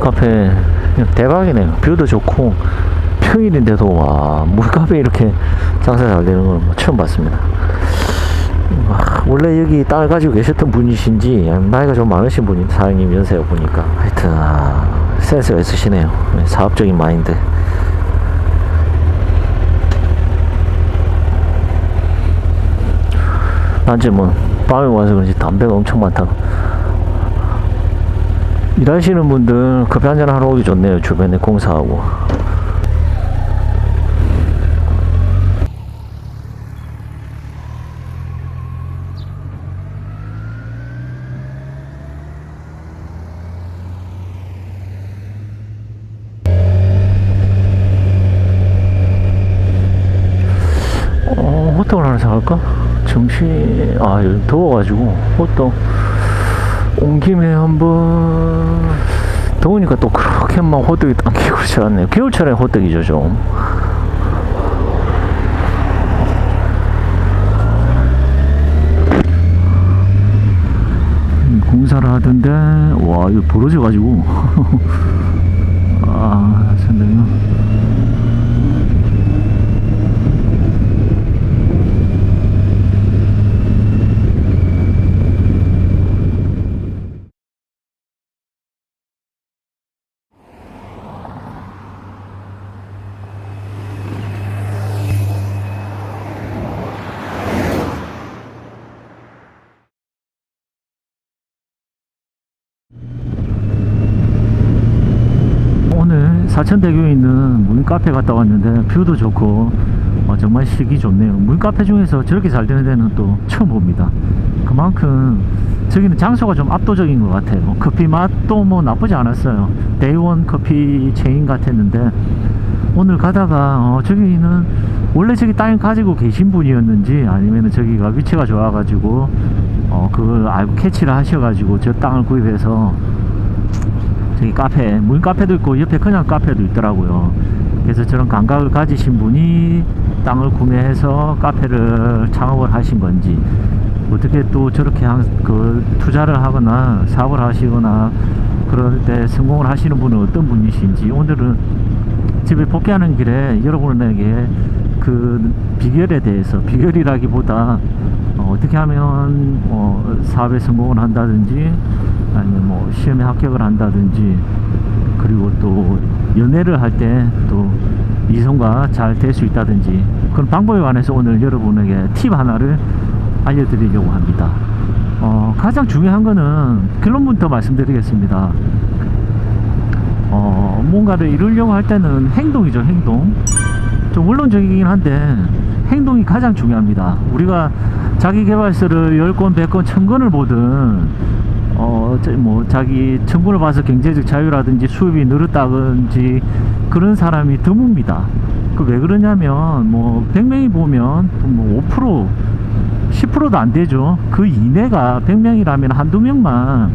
카페 대박이네요. 뷰도 좋고 평일인데도 와 물카페 이렇게 장사 잘 되는 건 처음 봤습니다. 원래 여기 땅을 가지고 계셨던 분이신지 나이가 좀 많으신 분이 사장님 연세가 보니까 하여튼 센스가 있으시네요. 사업적인 마인드. 낮에는 밤에 와서 그런지 담배가 엄청 많다. 일하시는 분들 커피 한잔 하러 오기 좋네요. 주변에 공사하고. 호떡을 하나 사갈까? 점심, 요즘 더워가지고, 호떡, 온 김에 한번, 더우니까 또 그렇게 막 호떡이 당기고 그렇지 않네요. 겨울철에 호떡이죠, 좀. 공사를 하던데, 와, 이거 벌어져가지고. 상당히요. 오늘 사천대교에 있는 무인카페 갔다 왔는데 뷰도 좋고 정말 시기 좋네요. 무인카페 중에서 저렇게 잘 되는 데는 또 처음 봅니다. 그만큼 저기는 장소가 좀 압도적인 것 같아요. 커피 맛도 뭐 나쁘지 않았어요. 데이원 커피 체인 같았는데 오늘 가다가 저기는 원래 저기 땅을 가지고 계신 분이었는지 아니면 저기가 위치가 좋아가지고 그걸 알고 캐치를 하셔가지고 저 땅을 구입해서 저기 카페, 무인 카페도 있고 옆에 그냥 카페도 있더라고요. 그래서 저런 감각을 가지신 분이 땅을 구매해서 카페를 창업을 하신 건지 어떻게 또 저렇게 투자를 하거나 사업을 하시거나 그럴 때 성공을 하시는 분은 어떤 분이신지 오늘은 집에 복귀하는 길에 여러분에게 그 비결에 대해서, 비결이라기보다 어떻게 하면 사업에 성공을 한다든지 아니면 뭐 시험에 합격을 한다든지 그리고 또 연애를 할 때 또 이성과 잘 될 수 있다든지 그런 방법에 관해서 오늘 여러분에게 팁 하나를 알려드리려고 합니다. 가장 중요한 거는 결론부터 말씀드리겠습니다. 뭔가를 이루려고 할 때는 행동이죠. 행동. 좀 원론적이긴 한데 행동이 가장 중요합니다. 우리가 자기계발서를 10권, 100권, 1000권을 보든 자기 청구를 봐서 경제적 자유라든지 수입이 늘었다든지 그런 사람이 드뭅니다. 그 왜 그러냐면 100명이 보면 5% 10%도 안 되죠. 그 이내가 100명이라면 한두 명만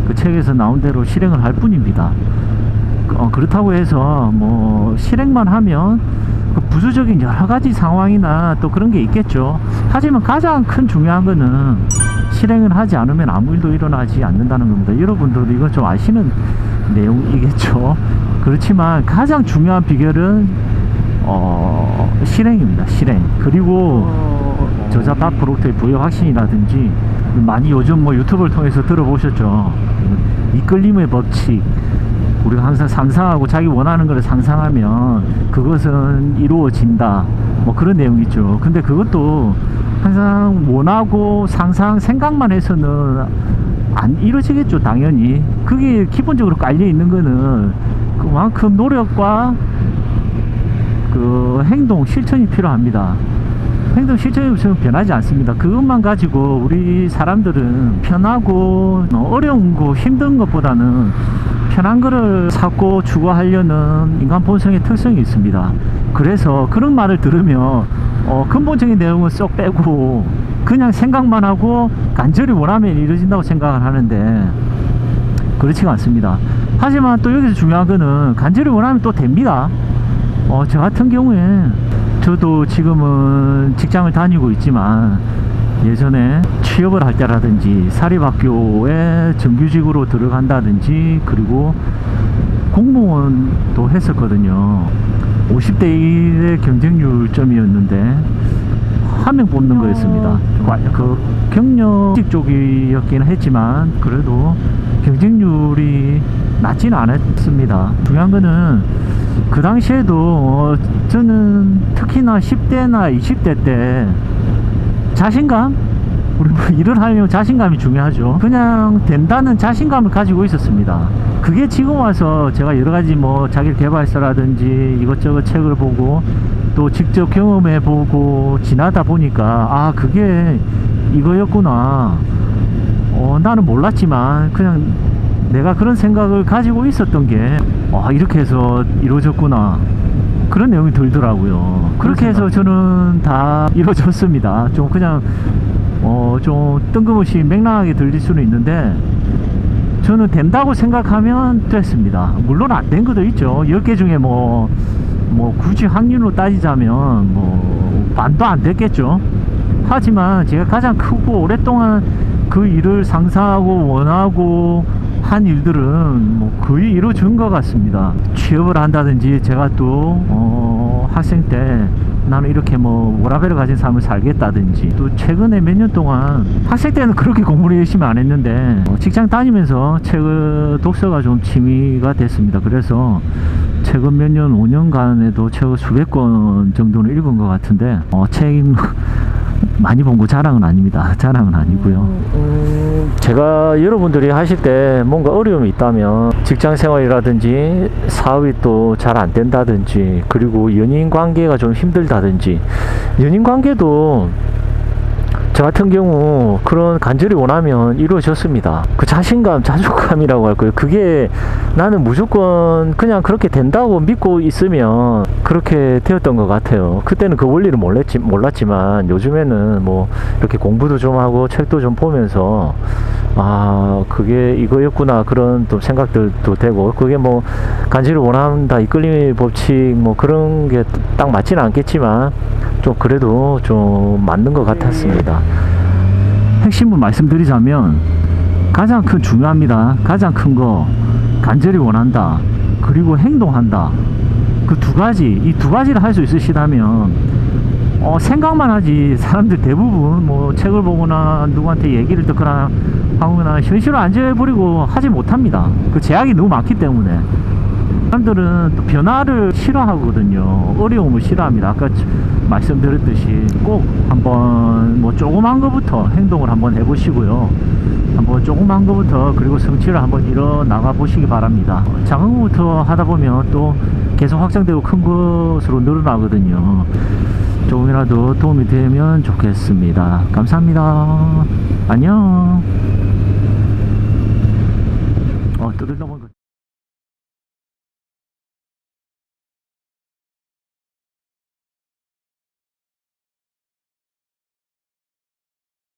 그 책에서 나온 대로 실행을 할 뿐입니다. 그렇다고 해서 실행만 하면 그 부수적인 여러 가지 상황이나 또 그런 게 있겠죠. 하지만 가장 큰 중요한 거는 실행을 하지 않으면 아무 일도 일어나지 않는다는 겁니다. 여러분들도 이건 좀 아시는 내용이겠죠. 그렇지만 가장 중요한 비결은 실행입니다. 실행. 그리고 저자 밥 프로젝트의 부여 확신이라든지 많이 요즘 유튜브를 통해서 들어보셨죠. 이끌림의 법칙. 우리가 항상 상상하고 자기 원하는 것을 상상하면 그것은 이루어진다. 그런 내용이죠. 근데 그것도 항상 원하고 상상, 생각만 해서는 안 이루어지겠죠. 당연히. 그게 기본적으로 깔려 있는 거는 그만큼 노력과 그 행동, 실천이 필요합니다. 행동, 실천이 없으면 변하지 않습니다. 그것만 가지고 우리 사람들은 편하고 어려운 거, 힘든 것보다는 편한 거를 찾고 추구하려는 인간 본성의 특성이 있습니다. 그래서 그런 말을 들으면 근본적인 내용은 쏙 빼고 그냥 생각만 하고 간절히 원하면 이루어진다고 생각을 하는데 그렇지가 않습니다. 하지만 또 여기서 중요한 거는 간절히 원하면 또 됩니다. 저 같은 경우에 저도 지금은 직장을 다니고 있지만 예전에 취업을 할 때라든지 사립학교에 정규직으로 들어간다든지 그리고 공무원도 했었거든요. 50대 1의 경쟁률점이었는데 한 명 뽑는 거였습니다. 그 경력직 쪽이었긴 했지만 그래도 경쟁률이 낮지는 않았습니다. 중요한 거는 그 당시에도 저는 특히나 10대나 20대 때 자신감? 우리 뭐 일을 하려면 자신감이 중요하죠. 그냥 된다는 자신감을 가지고 있었습니다. 그게 지금 와서 제가 여러 가지 뭐 자기 개발서라든지 이것저것 책을 보고 또 직접 경험해 보고 지나다 보니까 아 그게 이거였구나. 나는 몰랐지만 그냥 내가 그런 생각을 가지고 있었던 게 이렇게 해서 이루어졌구나. 그런 내용이 들더라고요. 그렇게 해서 저는 다 이루어졌습니다. 좀 그냥 좀 뜬금없이 맥락하게 들릴 수는 있는데 저는 된다고 생각하면 됐습니다. 물론 안 된 것도 있죠. 10개 중에 뭐 굳이 확률로 따지자면 뭐 반도 안 됐겠죠. 하지만 제가 가장 크고 오랫동안 그 일을 상상하고 원하고 한 일들은 뭐 거의 이루어진 것 같습니다. 취업을 한다든지 제가 또 학생 때 나는 이렇게 뭐 워라밸을 가진 삶을 살겠다든지 또 최근에 몇 년 동안 학생 때는 그렇게 공부를 열심히 안 했는데 직장 다니면서 책을 독서가 좀 취미가 됐습니다. 그래서 최근 몇 년 5년간에도 책을 수백 권 정도는 읽은 것 같은데 책 많이 본 거 자랑은 아닙니다. 자랑은 아니고요. 제가 여러분들이 하실 때 뭔가 어려움이 있다면 직장 생활이라든지 사업이 또 잘 안 된다든지 그리고 연인 관계가 좀 힘들다든지 연인 관계도 저 같은 경우 그런 간절히 원하면 이루어졌습니다. 그 자신감, 자존감이라고 할 거예요. 그게 나는 무조건 그냥 그렇게 된다고 믿고 있으면 그렇게 되었던 것 같아요. 그때는 그 원리를 몰랐지만 요즘에는 뭐 이렇게 공부도 좀 하고 책도 좀 보면서 그게 이거였구나 그런 또 생각들도 되고 그게 뭐 간절히 원한다 이끌림의 법칙 뭐 그런 게 딱 맞지는 않겠지만 좀 그래도 좀 맞는 것 같았습니다. 핵심을 말씀드리자면 가장 큰 중요합니다. 가장 큰 거 간절히 원한다 그리고 행동한다. 그 두 가지 이 두 가지를 할 수 있으시다면 생각만 하지 사람들 대부분 뭐 책을 보거나 누구한테 얘기를 듣거나 하거나 현실을 안 재버리고 하지 못합니다. 그 제약이 너무 많기 때문에 사람들은 또 변화를 싫어하거든요. 어려움을 싫어합니다. 아까 말씀드렸듯이 꼭 한번 뭐 조그만 것부터 행동을 한번 해보시고요. 한번 조그만 것부터 그리고 성취를 한번 이뤄나가 보시기 바랍니다. 작은 것부터 하다 보면 또 계속 확장되고 큰 것으로 늘어나거든요. 조금이라도 도움이 되면 좋겠습니다. 감사합니다. 안녕. 뜯으려고